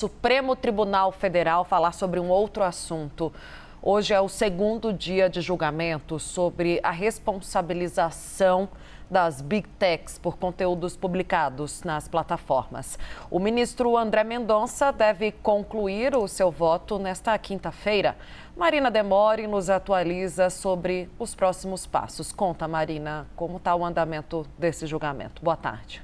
Supremo Tribunal Federal falar sobre um outro assunto. Hoje é o segundo dia de julgamento sobre a responsabilização das Big Techs por conteúdos publicados nas plataformas. O ministro André Mendonça deve concluir o seu voto nesta quinta-feira. Marina Demore nos atualiza sobre os próximos passos. Conta, Marina, como está o andamento desse julgamento. Boa tarde.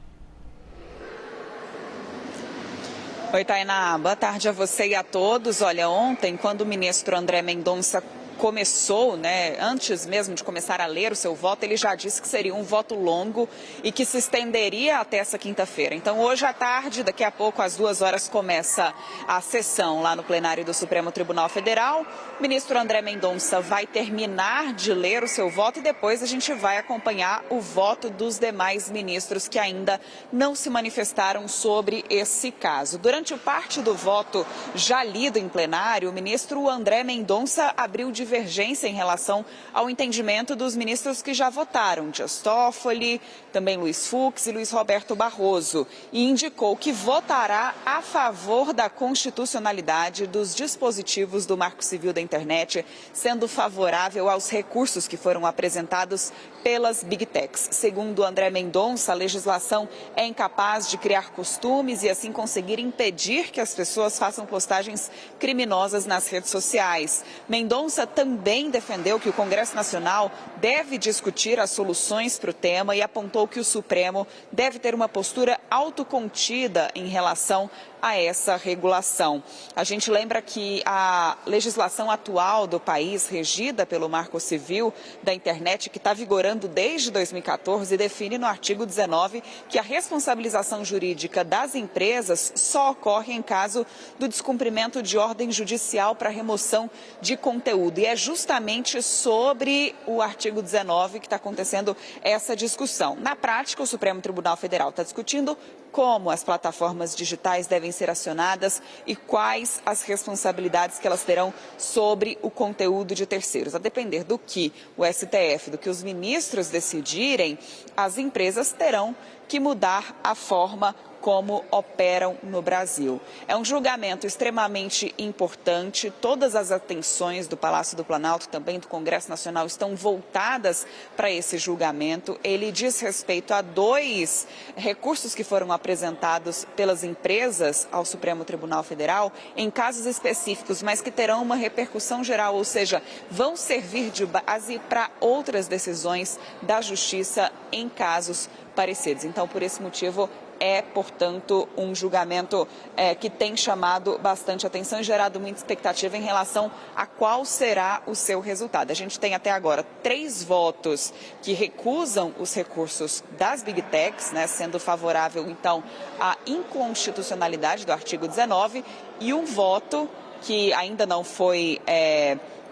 Oi, Tainá. Boa tarde a você e a todos. Olha, ontem, quando o ministro André Mendonça começou, antes mesmo de começar a ler o seu voto, ele já disse que seria um voto longo e que se estenderia até essa quinta-feira. Então, hoje à tarde, daqui a pouco, às 2 horas, começa a sessão lá no plenário do Supremo Tribunal Federal. O ministro André Mendonça vai terminar de ler o seu voto e depois a gente vai acompanhar o voto dos demais ministros que ainda não se manifestaram sobre esse caso. Durante parte do voto já lido em plenário, o ministro André Mendonça abriu divergência em relação ao entendimento dos ministros que já votaram, Dias Toffoli, também Luiz Fux e Luiz Roberto Barroso, e indicou que votará a favor da constitucionalidade dos dispositivos do Marco Civil da Internet, sendo favorável aos recursos que foram apresentados pelas Big Techs. Segundo André Mendonça, a legislação é incapaz de criar costumes e assim conseguir impedir que as pessoas façam postagens criminosas nas redes sociais. Mendonça também defendeu que o Congresso Nacional deve discutir as soluções para o tema e apontou que o Supremo deve ter uma postura autocontida em relação a essa regulação. A gente lembra que a legislação atual do país, regida pelo Marco Civil da Internet, que está vigorando desde 2014, define no artigo 19 que a responsabilização jurídica das empresas só ocorre em caso do descumprimento de ordem judicial para remoção de conteúdo. E é justamente sobre o artigo 19 que está acontecendo essa discussão. Na prática, o Supremo Tribunal Federal está discutindo como as plataformas digitais devem ser acionadas e quais as responsabilidades que elas terão sobre o conteúdo de terceiros. A depender do que o STF, do que os ministros decidirem, as empresas terão que mudar a forma como operam no Brasil. É um julgamento extremamente importante. Todas as atenções do Palácio do Planalto, também do Congresso Nacional, estão voltadas para esse julgamento. Ele diz respeito a 2 recursos que foram apresentados pelas empresas ao Supremo Tribunal Federal em casos específicos, mas que terão uma repercussão geral, ou seja, vão servir de base para outras decisões da Justiça em casos parecidos. Então, por esse motivo, é, portanto, um julgamento que tem chamado bastante atenção e gerado muita expectativa em relação a qual será o seu resultado. A gente tem até agora 3 votos que recusam os recursos das Big Techs, sendo favorável, então, à inconstitucionalidade do artigo 19 e um voto que ainda não foi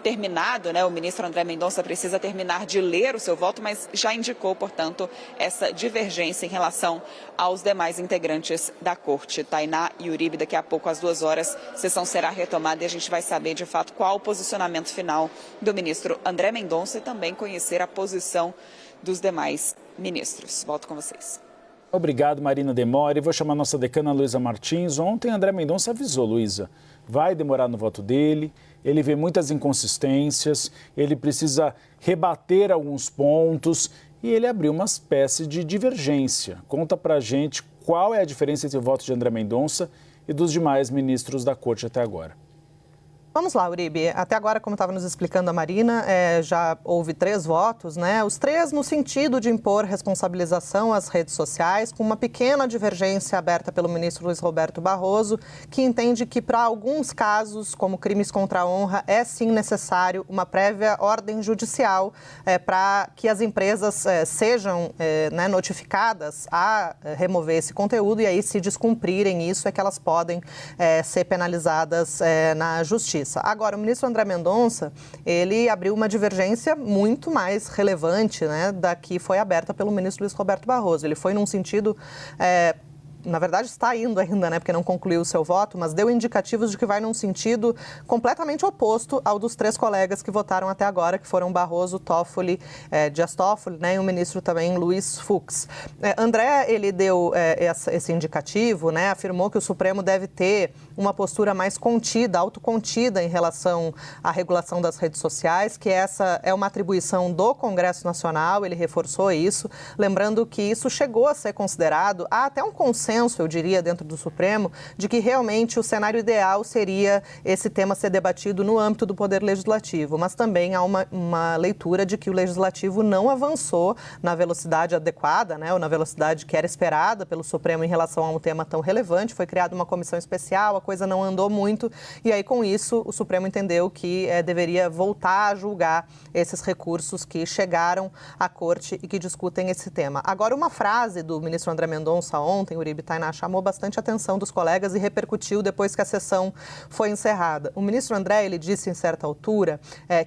terminado, o ministro André Mendonça precisa terminar de ler o seu voto, mas já indicou, portanto, essa divergência em relação aos demais integrantes da Corte. Tainá e Uribe, daqui a pouco, às 2 horas, a sessão será retomada e a gente vai saber, de fato, qual o posicionamento final do ministro André Mendonça e também conhecer a posição dos demais ministros. Volto com vocês. Obrigado, Marina Demore. Vou chamar a nossa decana, Luísa Martins. Ontem, André Mendonça avisou, Luísa, vai demorar no voto dele, ele vê muitas inconsistências, ele precisa rebater alguns pontos e ele abriu uma espécie de divergência. Conta pra gente qual é a diferença entre o voto de André Mendonça e dos demais ministros da Corte até agora. Vamos lá, Uribe. Até agora, como estava nos explicando a Marina, já houve 3 votos, Os 3 no sentido de impor responsabilização às redes sociais, com uma pequena divergência aberta pelo ministro Luiz Roberto Barroso, que entende que para alguns casos, como crimes contra a honra, é sim necessário uma prévia ordem judicial para que as empresas sejam notificadas a remover esse conteúdo e aí, se descumprirem isso, é que elas podem ser penalizadas na justiça. Agora, o ministro André Mendonça, ele abriu uma divergência muito mais relevante, da que foi aberta pelo ministro Luiz Roberto Barroso. Ele foi num sentido na verdade está indo ainda, porque não concluiu o seu voto, mas deu indicativos de que vai num sentido completamente oposto ao dos 3 colegas que votaram até agora, que foram Barroso, Toffoli, Dias Toffoli, e o ministro também Luiz Fux. André, ele deu esse indicativo, afirmou que o Supremo deve ter uma postura mais contida, autocontida em relação à regulação das redes sociais, que essa é uma atribuição do Congresso Nacional, ele reforçou isso, lembrando que isso chegou a ser considerado, há até um consenso, eu diria, dentro do Supremo, de que realmente o cenário ideal seria esse tema ser debatido no âmbito do Poder Legislativo, mas também há uma leitura de que o Legislativo não avançou na velocidade adequada, né, ou na velocidade que era esperada pelo Supremo em relação a um tema tão relevante. Foi criada uma comissão especial, a coisa não andou muito, e aí com isso o Supremo entendeu que deveria voltar a julgar esses recursos que chegaram à Corte e que discutem esse tema. Agora, uma frase do ministro André Mendonça ontem, Uribe Tainá, chamou bastante a atenção dos colegas e repercutiu depois que a sessão foi encerrada. O ministro André, ele disse em certa altura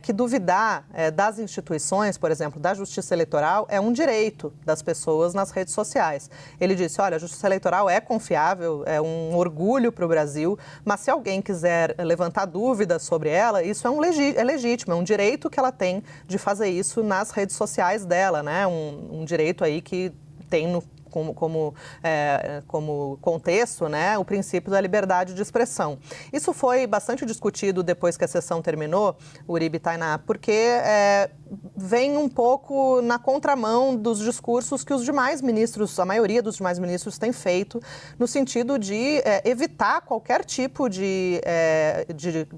que duvidar das instituições, por exemplo, da Justiça Eleitoral, é um direito das pessoas nas redes sociais. Ele disse, olha, a Justiça Eleitoral é confiável, é um orgulho para o Brasil, mas se alguém quiser levantar dúvidas sobre ela, isso é legítimo, é um direito que ela tem de fazer isso nas redes sociais dela, né? Um direito aí que tem como contexto, né, o princípio da liberdade de expressão. Isso foi bastante discutido depois que a sessão terminou, Uribe Tainá, porque vem um pouco na contramão dos discursos que os demais ministros, a maioria dos demais ministros tem feito, no sentido de evitar qualquer tipo de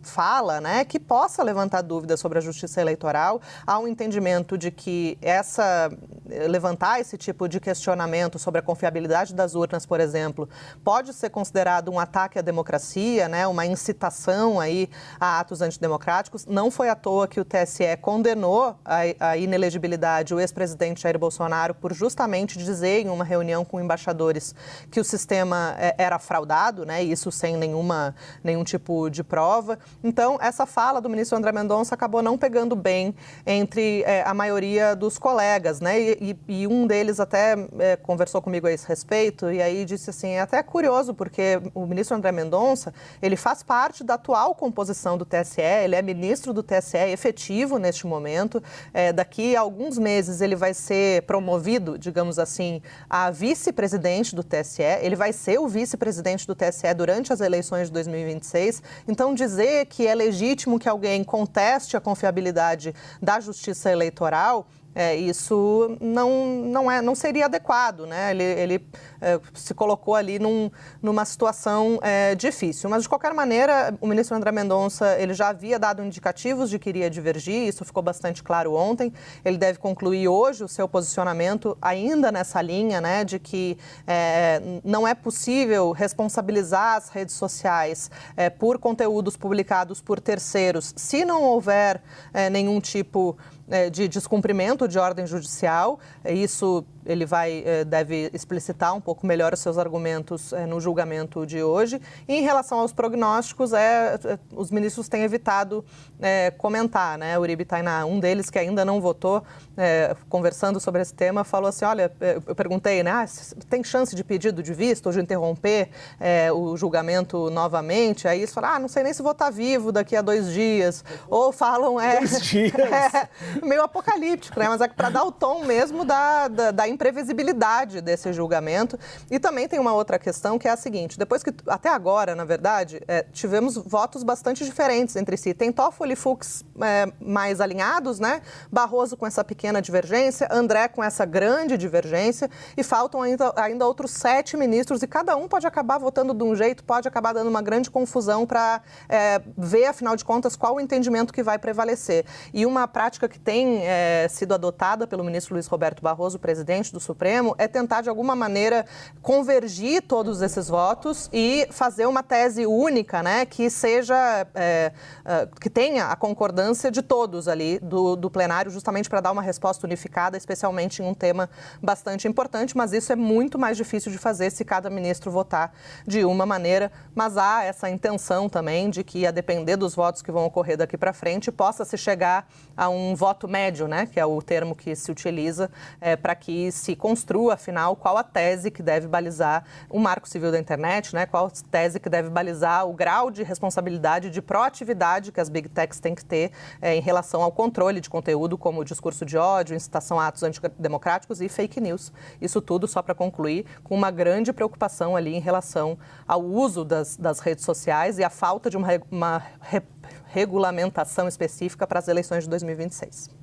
fala, né, que possa levantar dúvidas sobre a justiça eleitoral. Há um entendimento de que levantar esse tipo de questionamento sobre a confiabilidade das urnas, por exemplo, pode ser considerado um ataque à democracia, né, uma incitação aí a atos antidemocráticos. Não foi à toa que o TSE condenou a inelegibilidade o ex-presidente Jair Bolsonaro por justamente dizer em uma reunião com embaixadores que o sistema era fraudado, né, isso sem nenhum tipo de prova. Então, essa fala do ministro André Mendonça acabou não pegando bem entre a maioria dos colegas, né, e um deles até conversou comigo a esse respeito e aí disse assim, é até curioso porque o ministro André Mendonça, ele faz parte da atual composição do TSE, ele é ministro do TSE efetivo neste momento, daqui a alguns meses ele vai ser promovido, digamos assim, a vice-presidente do TSE, ele vai ser o vice-presidente do TSE durante as eleições de 2026, então dizer que é legítimo que alguém conteste a confiabilidade da justiça eleitoral, isso não seria adequado, né? Ele se colocou ali numa situação difícil. Mas, de qualquer maneira, o ministro André Mendonça ele já havia dado indicativos de que iria divergir, isso ficou bastante claro ontem. Ele deve concluir hoje o seu posicionamento ainda nessa linha, né, de que não é possível responsabilizar as redes sociais por conteúdos publicados por terceiros se não houver nenhum tipo de descumprimento de ordem judicial. Isso ele deve explicitar um pouco melhor os seus argumentos no julgamento de hoje. E em relação aos prognósticos, os ministros têm evitado comentar, né? Uribe Tainá, um deles que ainda não votou, conversando sobre esse tema, falou assim, olha, eu perguntei, né, tem chance de pedido de vista ou de interromper o julgamento novamente? Aí eles falam, não sei nem se vou estar vivo daqui a 2 dias. Ou falam, 2 dias? Meio apocalíptico, né? Mas é para dar o tom mesmo da imprevisibilidade desse julgamento. E também tem uma outra questão que é a seguinte, depois que, até agora, na verdade, tivemos votos bastante diferentes entre si. Tem Toffoli e Fux mais alinhados, né? Barroso com essa pequena divergência, André com essa grande divergência e faltam ainda outros 7 ministros e cada um pode acabar votando de um jeito, pode acabar dando uma grande confusão para ver, afinal de contas, qual o entendimento que vai prevalecer. E uma prática que tem sido adotada pelo ministro Luiz Roberto Barroso, presidente do Supremo, é tentar, de alguma maneira, convergir todos esses votos e fazer uma tese única, né, que seja, que tenha a concordância de todos ali do plenário, justamente para dar uma resposta unificada, especialmente em um tema bastante importante, mas isso é muito mais difícil de fazer se cada ministro votar de uma maneira, mas há essa intenção também de que, a depender dos votos que vão ocorrer daqui para frente, possa se chegar a um voto médio, né, que é o termo que se utiliza para que que se construa, afinal, qual a tese que deve balizar o marco civil da internet, né? Qual a tese que deve balizar o grau de responsabilidade, de proatividade que as Big Techs têm que ter em relação ao controle de conteúdo, como discurso de ódio, incitação a atos antidemocráticos e fake news. Isso tudo, só para concluir, com uma grande preocupação ali em relação ao uso das redes sociais e a falta de uma regulamentação específica para as eleições de 2026.